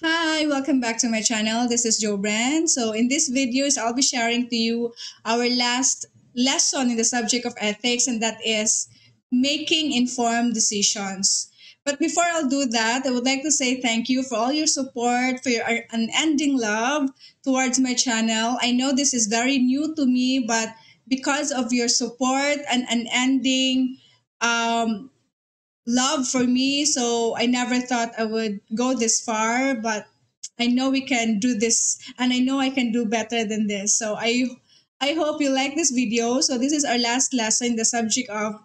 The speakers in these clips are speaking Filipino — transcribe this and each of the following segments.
Hi, welcome back to my channel. This is Joe Brand. So in this videos, I'll be sharing to you our last lesson in the subject of ethics, and that is making informed decisions. But before I'll do that, I would like to say thank you for all your support, for your unending love towards my channel. I know this is very new to me, but because of your support and unending um, love for me. So I never thought I would go this far, but I know we can do this and I know I can do better than this. So I hope you like this video. So this is our last lesson, the subject of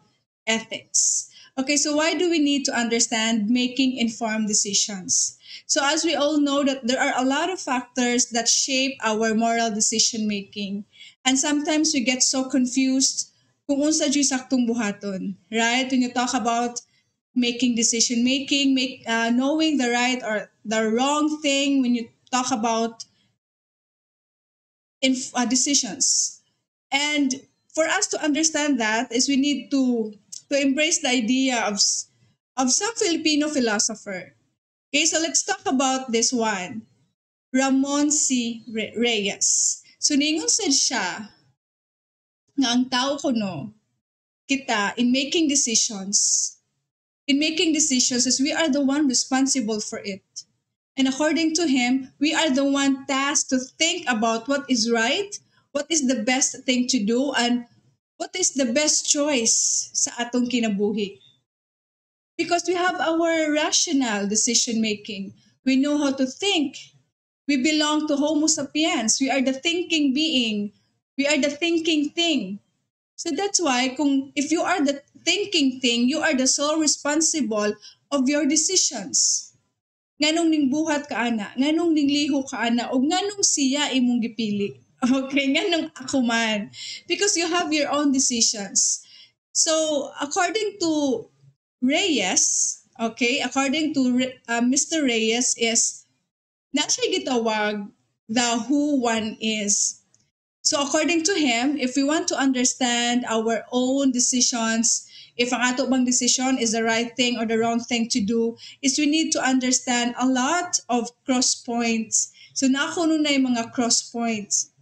ethics. Okay, so why do we need to understand making informed decisions? So as we all know that there are a lot of factors that shape our moral decision making. And sometimes we get so confused kung unsa jud saktong buhaton, right? When you talk about making decision making, knowing the right or the wrong thing when you talk about decisions. And for us to understand that is we need to embrace the idea of some Filipino philosopher. Okay, so let's talk about this one, Ramon C. Reyes. So ningon said siya nga ang tao kuno kita in making decisions as we are the one responsible for it. And according to him, we are the one tasked to think about what is right, what is the best thing to do, and what is the best choice sa atong kinabuhi. Because we have our rational decision making. We know how to think. We belong to Homo sapiens. We are the thinking being. We are the thinking thing. So that's why if you are the thinking thing, you are the sole responsible of your decisions. Nganong ning buhat ka ana, nganong ning liho ka ana, o nganong siya imong gipili. Okay, nganong ako man. Because you have your own decisions. So, according to Reyes, okay, according to Mr. Reyes is, na siya gitawag the who one is. So according to him, if we want to understand our own decisions, if ang ato bang decision is the right thing or the wrong thing to do, is we need to understand a lot of cross points. So nakuno na yung mga cross points.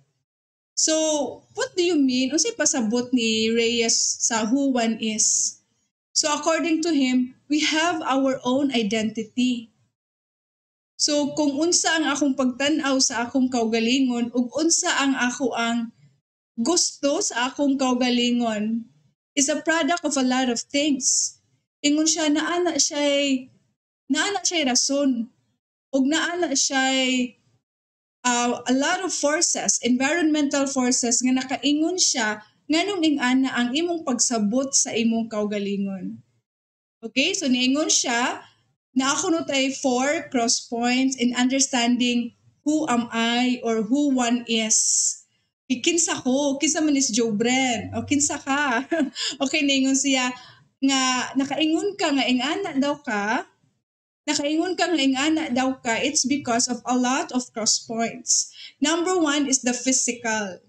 So what do you mean? Unsay pasabot ni Reyes sa who one is? So according to him, we have our own identity. So kung unsa ang akong pagtan-aw sa akong kaugalingon ug unsa ang ako ang gusto sa akong kaugalingon is a product of a lot of things. Ingon siya naana siya rason ug naana siya a lot of forces, environmental forces nga nakaingon siya nganong ing-ana ang imong pagsabot sa imong kaugalingon. Okay, so niingon siya na ako no tay four cross points in understanding who am I or who one is. Kinsa ko, kinsa man is Joe Bren, o kinsa ka. Okay, ningon siya nga nakaingon ka nga ingana daw ka, it's because of a lot of cross points. Number one is the physical.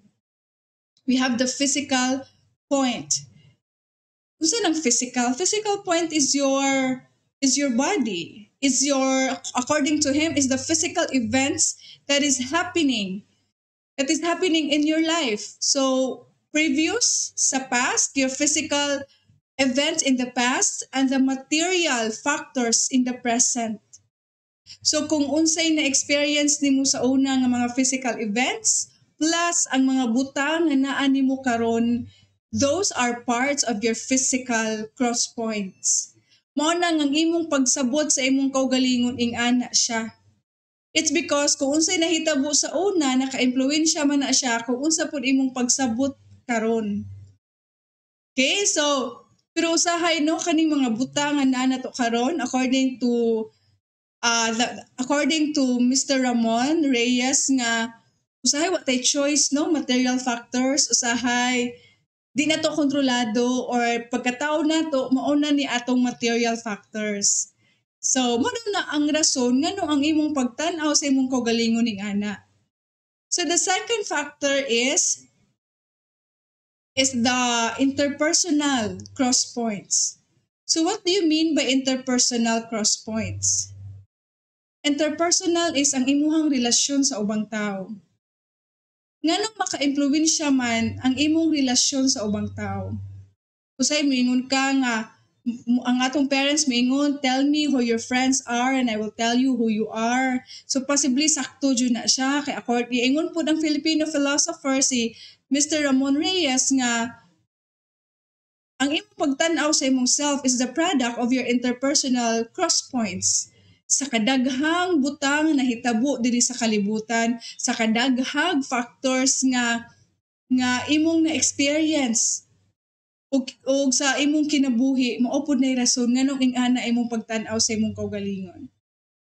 We have the physical point. Unsa ng physical? Physical point is your body. Is your according to him is the physical events that is happening in your life. So previous sa past, your physical events in the past and the material factors in the present. So kung unsay na experience nimo sa una nga mga physical events plus ang mga butang nga naa nimo karon, those are parts of your physical cross points. Mao na nga ang imong pagsabot sa imong kaugalingon ing ana siya. It's because kung unsay nahitabo sa una, naka-impluwensya man na siya kung unsa pud imong pagsabot karon. Okay, so pero usahay no kaning mga butang nga naa nato karon according to Mr. Ramon Reyes nga usahay wa tay choice no, material factors usahay di na to kontrolado or pagkatao na to mauna ni atong material factors. So mo na ang rason ngano ang imong pagtan-aw sa imong kaugalingon ning ana. So the second factor is the interpersonal cross points. So what do you mean by interpersonal cross points? Interpersonal is ang imuhang relasyon sa ubang tao. Nganong maka-impluwensya man ang imong relasyon sa ubang tao? Usay moingon ka nga ang atong parents moingon, tell me who your friends are and I will tell you who you are. So possibly sakto jud na siya kay accord iingon pud ang Filipino philosopher si Mr. Ramon Reyes nga ang imong pagtan-aw sa imong self is the product of your interpersonal cross points. Sa kadaghang butang na hitabo diri sa kalibutan, sa kadaghang factors nga imong na-experience ug sa imong kinabuhi, mao pud nay rason nganong ing-ana imong pagtan-aw sa imong kaugalingon.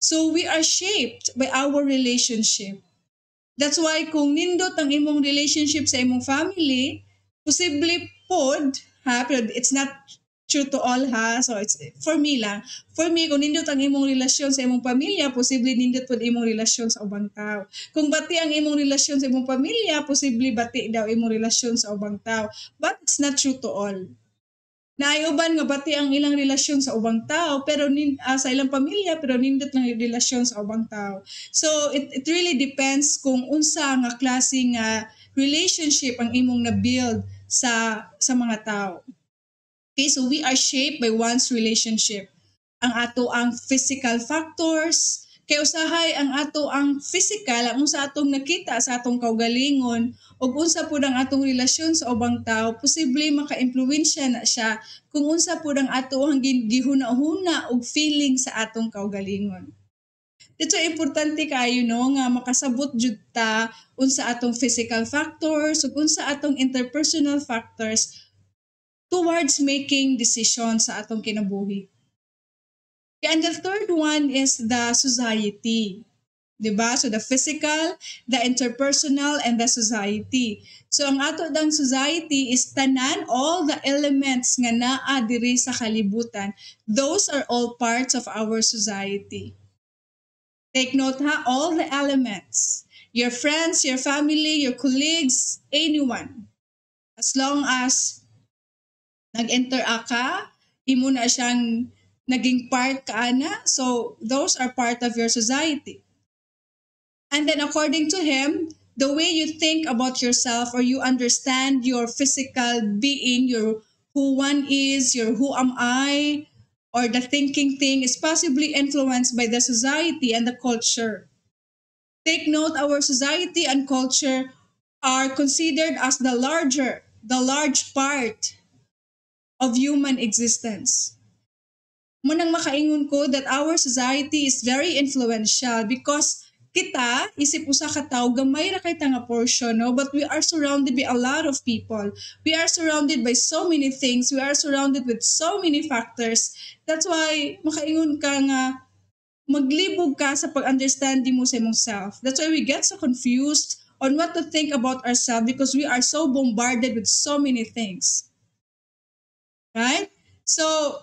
So we are shaped by our relationship. That's why kung nindot ang imong relationship sa imong family, posible pod, ha, pero it's not true to all ha. So it's for me lang. For me, kung nindot ang imong relasyon sa imong pamilya, posible nindot pod imong relasyon sa ubang tao. Kung bati ang imong relasyon sa imong pamilya, posible bati daw imong relasyon sa ubang tao. But it's not true to all. Naayuban nga bati ang ilang relasyon sa ubang tao pero sa ilang pamilya pero nindot lang yung relasyon sa ubang tao. So it really depends kung unsa nga klase nga relationship ang imong na-build sa mga tao. Okay, so we are shaped by one's relationship. Ang ato ang physical factors, kay usahay ang ato ang physical, ang unsa atong nakita sa atong kaugalingon, ug unsa pud ang atong relasyon sa ubang tao, posible maka-impluwensya na siya kung unsa pud ang ato ang gihuna-huna ug feeling sa atong kaugalingon. Dito importante kayo no nga makasabot jud ta unsa atong physical factors ug unsa atong interpersonal factors towards making decisions sa atong kinabuhi. And the third one is the society. Diba? So the physical, the interpersonal, and the society. So ang ato dang society is tanan, all the elements nga naa diri sa kalibutan. Those are all parts of our society. Take note ha, all the elements. Your friends, your family, your colleagues, anyone. As long as nag-interact ka, imo na siyang naging part ka na. So those are part of your society. And then according to him, the way you think about yourself or you understand your physical being, your who one is, your who am I, or the thinking thing is possibly influenced by the society and the culture. Take note, our society and culture are considered as the large part of human existence. Munang makaingon ko that our society is very influential because kita, isip usa ka tao, gamay ra kay nga portion, no? But we are surrounded by a lot of people. We are surrounded by so many things. We are surrounded with so many factors. That's why makaingon ka nga maglibog ka sa pag-understanding mo sa imong self. That's why we get so confused on what to think about ourselves because we are so bombarded with so many things. Right? So,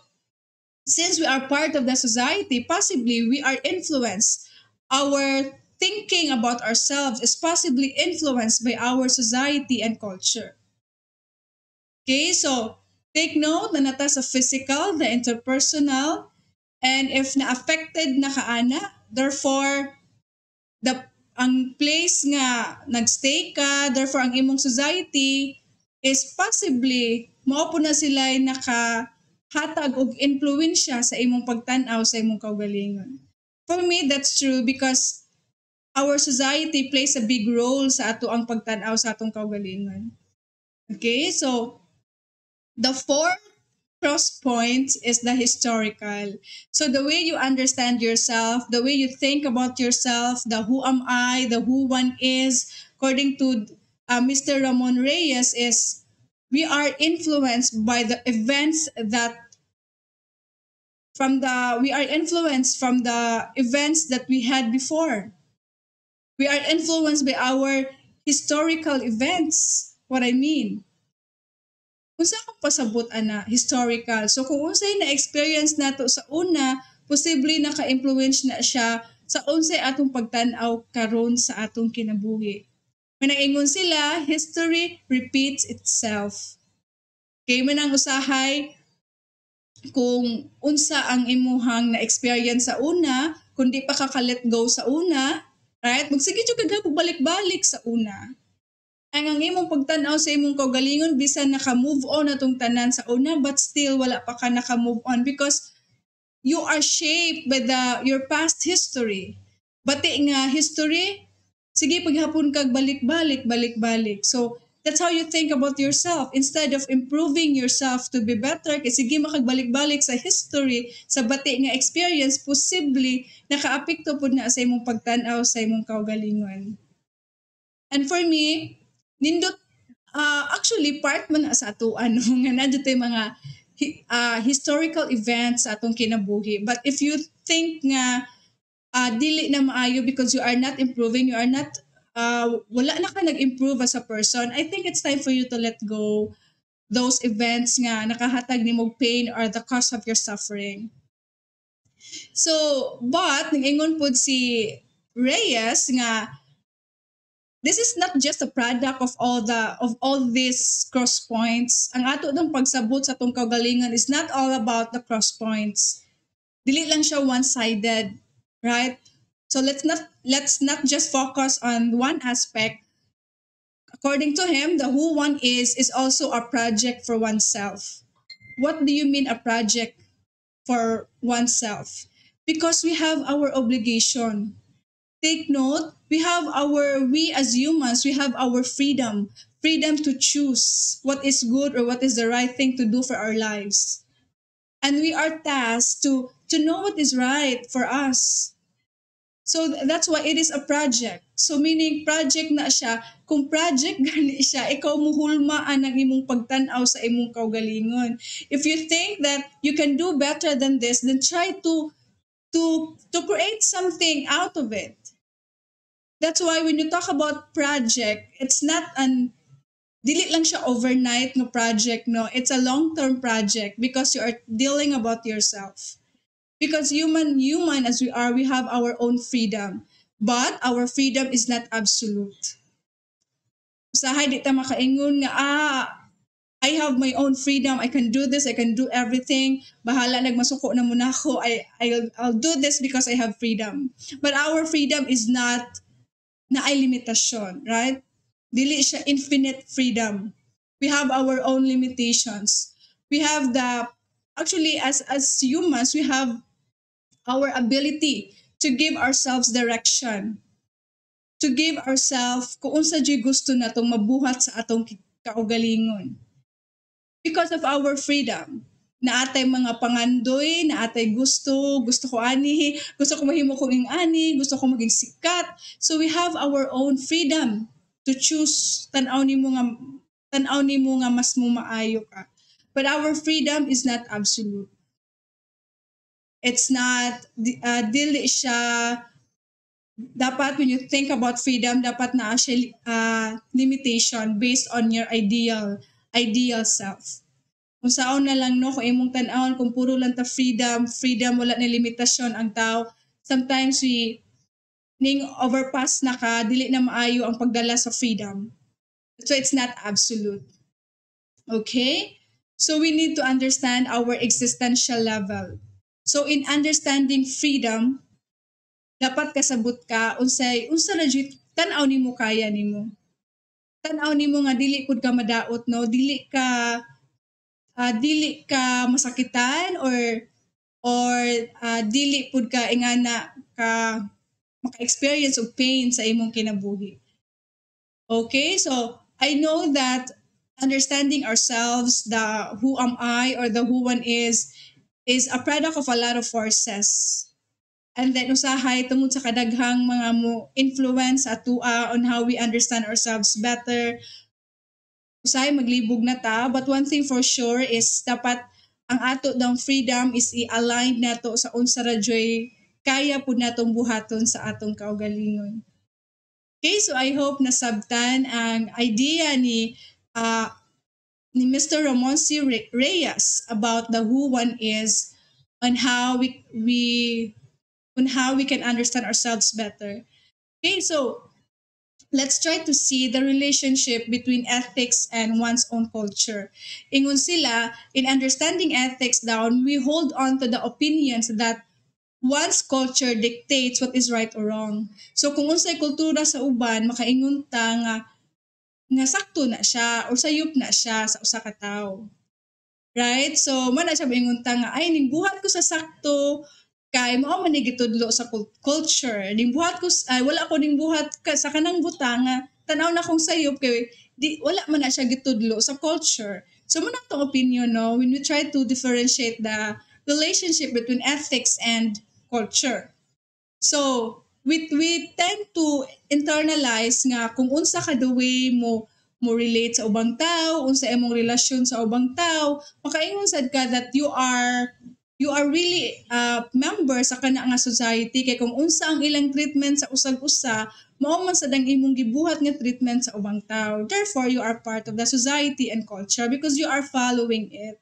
since we are part of the society, possibly we are influenced. Our thinking about ourselves is possibly influenced by our society and culture. Okay, so take note na nata sa physical, the interpersonal, and if na-affected na kaana, therefore, ang place nga nagstay ka, therefore ang imong society is possibly mao po na sila nakahatag og influensya sa imong pagtan-aw sa imong kaugalingon. For me, that's true because our society plays a big role sa ato ang pagtan-aw sa atong kaugalingon. Okay, so the fourth cross point is the historical. So the way you understand yourself, the way you think about yourself, the who am I, the who one is, according to Mr. Ramon Reyes, is we are influenced by the events that we are influenced from the events that we had before. We are influenced by our historical events. What I mean. Kung sa akong pasabot ana, historical. So kung unsay na-experience nato sa una, posible naka-influence na siya sa unsay atong pagtan-aw karon sa atong kinabuhi. Manaingon sila, history repeats itself. Kay manang usahay kung unsa ang imuhang na-experience sa una, kundi pa ka-let go sa una, right? Magsige jud ka balik-balik sa una. Ang imong pagtan-aw sa imong kaugalingon bisan naka-move on atong tanan sa una but still wala pa ka naka-move on because you are shaped by your past history. Bati nga history, sige paghapon kag balik-balik, balik-balik. So that's how you think about yourself. Instead of improving yourself to be better, kay sige makagbalik-balik sa history, sa bati nga experience, possibly nakaapekto po na sa imong pagtan-aw sa imong kaugalingon. And for me, nindot actually part man na sa atuan nga nadto mga historical events sa atong kinabuhi. But if you think nga dili na maayo because you are not improving, you are not wala na ka nag-improve as a person, I think it's time for you to let go those events nga nakahatag nimo pain or the cause of your suffering. So, but ningon pud si Reyes nga this is not just a product of all these cross points. Ang ato ng pagsabot sa atong kaugalingon is not all about the cross points. Dili lang siya one-sided, right? So let's not just focus on one aspect. According to him, the who one is also a project for oneself. What do you mean a project for oneself? Because we have our obligation. Take note, we as humans, we have our freedom to choose what is good or what is the right thing to do for our lives. And we are tasked to know what is right for us. So that's why it is a project. So meaning project na siya, kung project gani siya, ikaw muhulmaan ang imong pagtan-aw sa imong kaugalingon. If you think that you can do better than this, then try to create something out of it. That's why when you talk about project, it's not dili lang siya overnight no project, no. It's a long-term project because you are dealing about yourself. Because human as we are, we have our own freedom. But our freedom is not absolute. Usahay di ta makaingon nga, I have my own freedom. I can do this. I can do everything. Bahala nagmasuko na muna ako. I'll do this because I have freedom. But our freedom is not na ay limitasyon, right? Dili siya infinite freedom. We have our own limitations. We have actually as humans, we have our ability to give ourselves direction. To give ourselves kung unsa jud gusto natong mabuhat sa atong kaugalingon. Because of our freedom. Naatay mga pangandoy, naatay gusto ko ani, gusto ko mahimo kong ani, gusto ko maging sikat. So we have our own freedom to choose tanaw nimo nga mas mo maayo ka. But our freedom is not absolute. It's not dili siya dapat when you think about freedom dapat na siya limitation based on your ideal self. Kung saon na lang no, kung imong tan-awon kung puro lang ta freedom wala na limitasyon ang tao. Sometimes ning overpass na ka, dili na maayo ang pagdala sa freedom. So it's not absolute. Okay? So we need to understand our existential level. So in understanding freedom, dapat kasabot ka unsa na jud tan-aw nimo kaya nimo. Tan-aw nimo nga dili pud ka madaot no, dili ka masakitan or dili pud ka ingana ka maka-experience of pain sa imong kinabuhi. Okay, so I know that understanding ourselves, the who am I or the who one is a product of a lot of forces. And then usahay tungod sa kadaghang mga mo influence atua on how we understand ourselves better. Usahay maglibog na ta, but one thing for sure is dapat ang ato dang freedom is i-align nato sa unsa ra joy kaya pud natong buhaton sa atong kaugalingon. Okay, so I hope nasabtan ang idea ni Mr. Ramon C. Reyes about the who one is on how we can understand ourselves better. Okay, so let's try to see the relationship between ethics and one's own culture. Ingon sila, in understanding ethics down, we hold on to the opinions that One's culture dictates what is right or wrong. So kung unsay kultura sa uban, makaingon ta nga sakto na siya o sayop na siya sa usa ka tawo. Right? So, man na siya maingon ta nga, ay, nimbuhat ko sa sakto, kay mao man ni gitudlo sa culture. Nimbuhat ko, ay, wala ko nimbuhat sa kanang butang nga, tanaw na kong sayop, kay wala man na siya gitudlo sa culture. So, man ang opinion, no, when we try to differentiate the relationship between ethics and culture. So, we tend to internalize nga kung unsa ka the way mo relate sa ubang tao, unsa imong relasyon sa ubang tao, makaingon sad ka that you are really a member sa kana nga society kay kung unsa ang ilang treatment sa usag-usa, mao man sad ang imong gibuhat nga treatment sa ubang tao. Therefore, you are part of the society and culture because you are following it.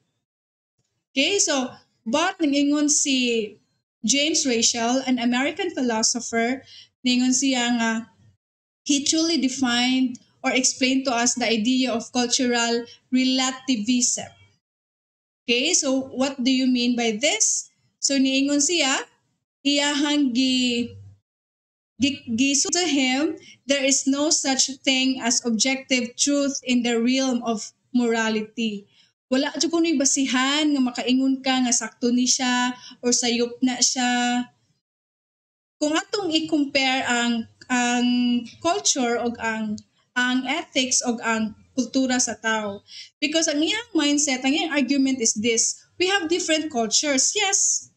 Okay, so but ningingon si James Rachel, an American philosopher, ningon siya nga he truly defined or explained to us the idea of cultural relativism. Okay, so what do you mean by this? So niingon siya, iyahang to him, there is no such thing as objective truth in the realm of morality. Wala jud kunoy basihan nga makaingon ka nga sakto ni siya or sayop na siya. Kung atong i-compare ang culture o ang ethics o ang kultura sa tao. Because ang iyang mindset, ang iyang argument is this, we have different cultures, yes.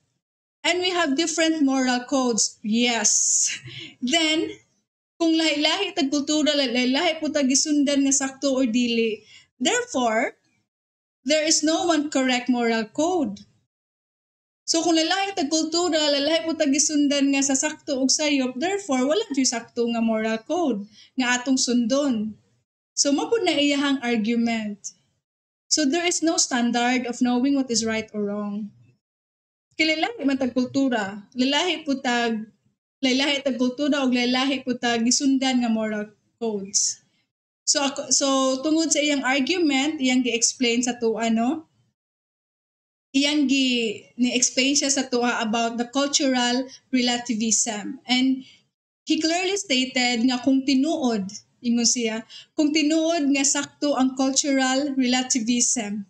And we have different moral codes, yes. Then, kung lahi-lahi tag kultura, lahi-lahi po tag gisundan nga sakto or dili, therefore, there is no one correct moral code. So kung lalaki tag kultura, lalaki po tag gisundan nga sa sakto ug sayop, therefore wala jud sakto nga moral code nga atong sundon. So mapud na iyahang argument. So there is no standard of knowing what is right or wrong. Kay lalaki man tag kultura, lalaki tag kultura ug lalaki po tag gisundan nga moral codes. So tungod sa iyang argument, iyang gi-explain sa tuwa no, iyang ni-explain siya sa tuwa about the cultural relativism. And he clearly stated nga kung tinuod, ingon siya, kung tinuod nga sakto ang cultural relativism,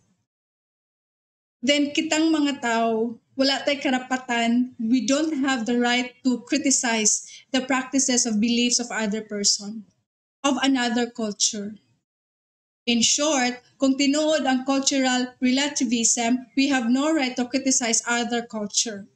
then kitang mga tao, wala tay karapatan, we don't have the right to criticize the practices of beliefs of other person, of another culture. In short, kung tinuod ang cultural relativism, we have no right to criticize other culture.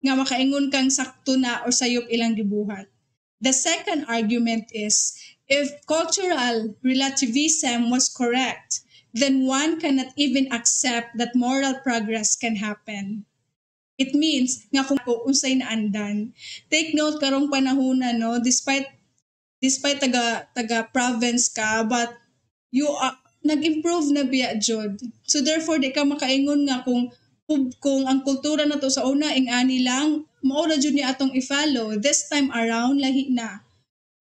Nga makaingon kang sakto na o sayop ilang gibuhat. The second argument is, if cultural relativism was correct, then one cannot even accept that moral progress can happen. It means nga kung unsay naandan. Take note karong panahon no, despite taga province ka, but you are nag-improve na biya jud. So therefore di ka makaingon nga kung ang kultura na to sa una ingani lang, mao ra jud ni atong i-follow. This time around lahi na.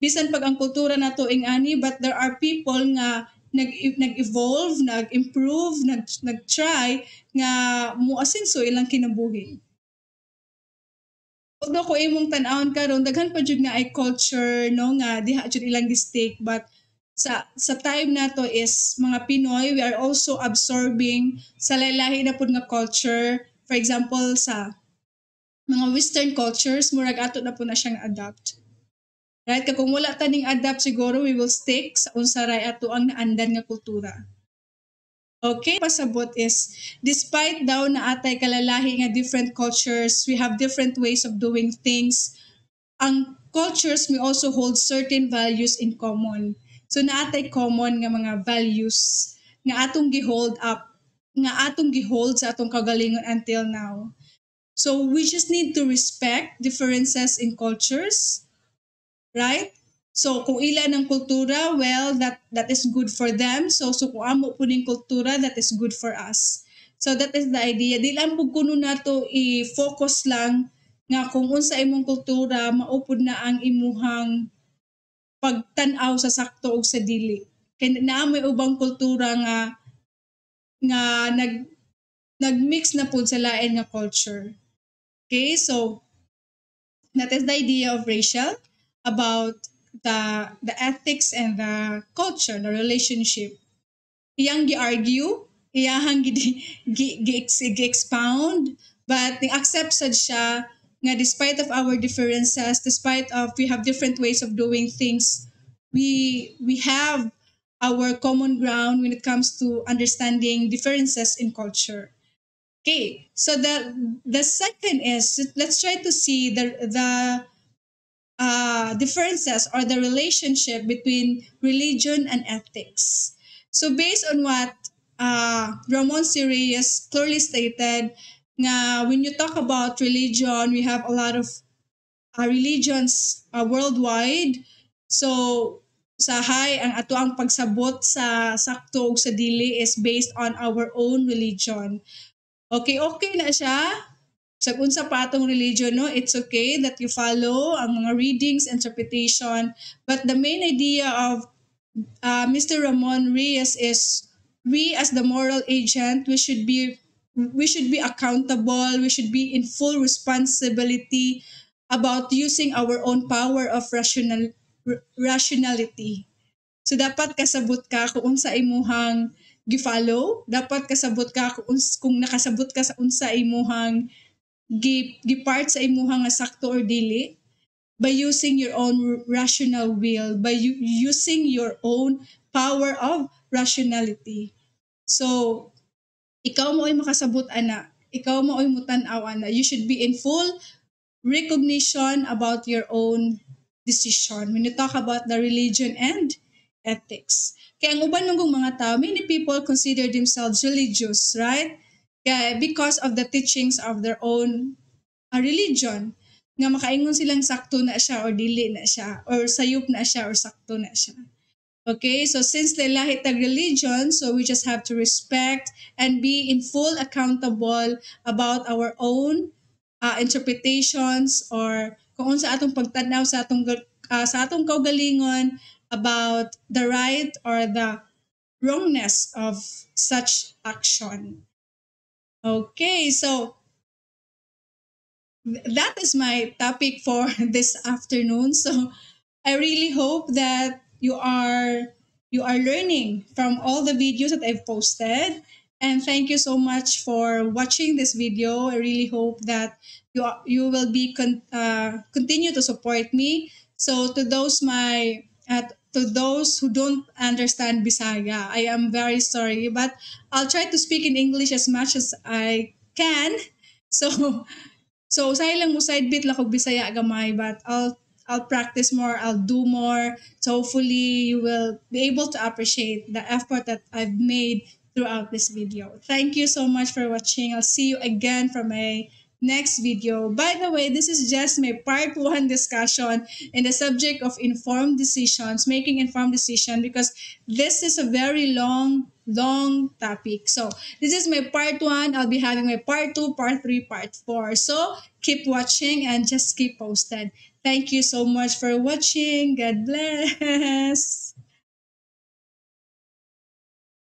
Bisan pag ang kultura na to ingani, but there are people nga nag-evolve, nag-improve, nag-try nga muasinso ilang kinabuhi. Although ko imong tan-awon karon daghan pa jud nga ay culture no nga diha jud ilang gi-stake, but sa time na to is mga Pinoy, we are also absorbing sa lahi na pud nga culture. For example, sa mga Western cultures, murag ato na po na siyang adapt. Right? Kung wala taning adapt siguro, we will stick sa unsaray ato ang naandan nga kultura. Okay, pasabot is, despite daw na atay kalalahi nga different cultures, we have different ways of doing things, ang cultures may also hold certain values in common. So naatay common nga mga values nga atong gihold up, nga atong gihold sa atong kagalingon until now. So we just need to respect differences in cultures, right? So kung ila ng kultura, well, that is good for them. So kung amo po ning kultura, that is good for us. So that is the idea. Di lang po kuno nato i-focus lang nga kung unsa imong kultura, maupod na ang imuhang pagtan-aw sa sakto o sa dili. Kaya na may ubang kultura nga nag-mix na po sa lain nga culture. Okay, so That is the idea of racial, about the ethics and the culture, the relationship. Iyang gi-argue, iyahang gi-expound, but ni-accept sad siya nga despite of our differences, despite of we have different ways of doing things, we have our common ground when it comes to understanding differences in culture. Okay, so the second is, let's try to see the differences or the relationship between religion and ethics. So based on what Ramon C. Reyes clearly stated, nga when you talk about religion, we have a lot of religions worldwide. So sahay ang ato ang pagsabot sa sakto ug sa dili is based on our own religion. Okay, okay na siya. Sa unsa pa atong religion, no, it's okay that you follow ang mga readings, interpretation, but the main idea of Mr. Ramon Reyes is we as the moral agent, we should be accountable, we should be in full responsibility about using our own power of rationality. So dapat kasabot ka kung unsa imuhang gi-follow, dapat kasabot ka kung nakasabot ka sa unsa imuhang gipart sa imuhang nga sakto or dili by using your own rational will, by using your own power of rationality. So, ikaw mo ay makasabot ana, ikaw mo ay mutanaw ana. You should be in full recognition about your own decision when you talk about the religion and ethics. Kaya ang uban ng mga tao, many people consider themselves religious, right? Kaya because of the teachings of their own religion, nga makaingon silang sakto na siya or dili na siya, or sayop na siya or sakto na siya. Okay, so since they lahi tag religion, so we just have to respect and be in full accountable about our own interpretations or kung unsa atong pagtanaw sa atong kaugalingon about the right or the wrongness of such action. Okay, so that is my topic for this afternoon. So I really hope that you are learning from all the videos that I've posted. And thank you so much for watching this video. I really hope that you will be continue to support me. So to those who don't understand Bisaya, I am very sorry, but I'll try to speak in English as much as I can. So usahay lang mo side bit lang kog Bisaya gamay, but I'll practice more, I'll do more. So hopefully you will be able to appreciate the effort that I've made throughout this video. Thank you so much for watching. I'll see you again for my next video. By the way, this is just my part 1 discussion in the subject of informed decisions, making informed decision, because this is a very long topic. So this is my part 1. I'll be having my part 2, part 3, part 4. So keep watching and just keep posted. Thank you so much for watching. God bless.